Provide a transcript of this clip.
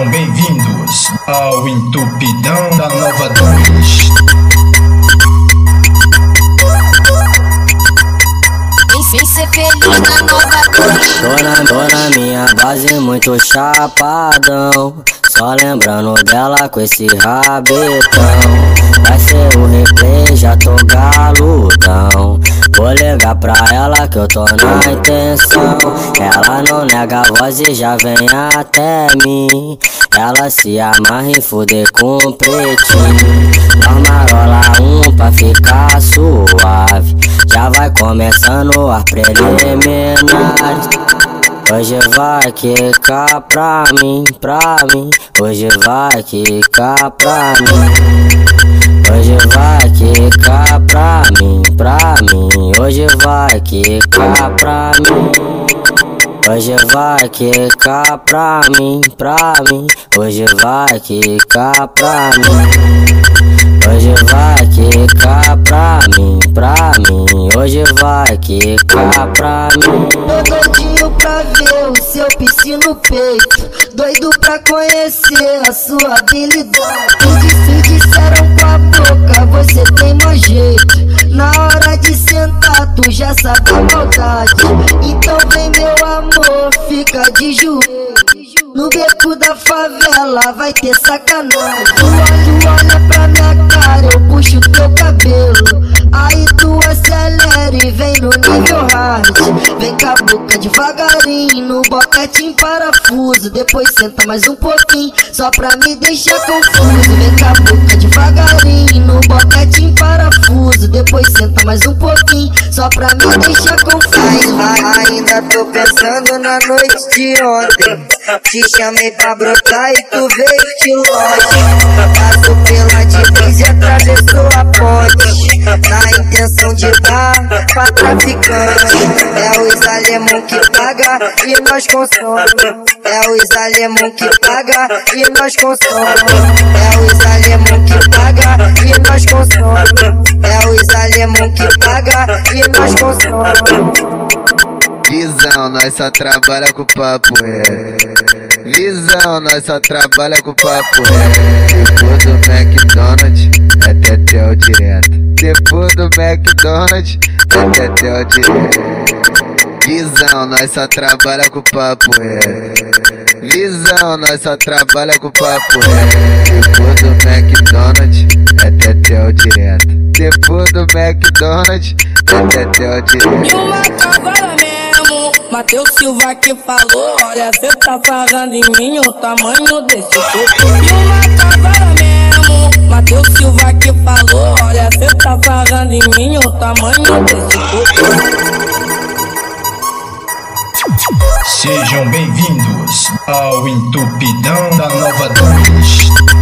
Sejam bem-vindos ao Entupidão da Nova 2. Vem ser feliz na Nova 2. Tô na minha base muito chapadão, só lembrando dela com esse rabetão. Vai ser o replay, já tô galudão. Vou ligar pra ela que eu tô na intenção. Ela não nega a voz e já vem até mim. Ela se amarra em fuder com o pretinho. Nós marola pra ficar suave. Já vai começando ar preliminares. Hoje vai quicar pra mim. Hoje vai quicar pra mim. Hoje vai quicar pra mim. Hoje vai quicar pra mim. Hoje vai quicar pra mim. Hoje vai quicar pra mim. Hoje vai quicar pra mim. Hoje vai quicar pra mim. Tô doidinho pra ver o seu piercing no peito, doido pra conhecer a sua habilidade. Se disseram com a boca, você tem mau jeito. Na hora de sentar, tu já sabe a maldade. Então vem meu amor, fica de joelho. No beco da favela vai ter sacanagem. Tu olha pra minha cara, eu puxo teu cabelo. Aí tu acelera e vem no nível hard. Vem com a boca devagarinho, no boquete em parafuso. Depois senta mais um pouquinho, só pra me deixar confuso. Vem com a boca devagarinho, no boquete em parafuso. Depois senta mais um pouquinho, só pra me deixar confuso. Ainda tô pensando na noite de ontem. Te chamei pra brotar e tu veio de longe. Passou pela divisa e atravessou a ponte, na intenção de dar pra traficante. É os alemão que paga e nós consome. É os alemão que paga e nós consome. É os alemão que paga e nós consome. É os alemão que paga e nós consome. Visão, nós só trabalha com papo reto. Visão, nós só trabalha com papo reto. Depois do McDonald's, é tetel direto. Depois do McDonald's, é tetel direto. Visão, nós só trabalha com papo reto. Visão, nós só trabalha com papo reto. Depois do McDonald's, é tetel direto. Depois do McDonald's, é tetel direto. E uma cavara mesmo, Matheus Silva que falou. Olha, cê tá falando em mim o tamanho desse corpo. E uma cavara mesmo, Matheus Silva que falou. Olha, cê tá falando em mim o tamanho desse corpo. Sejam bem-vindos ao Entupidão da Nova 2.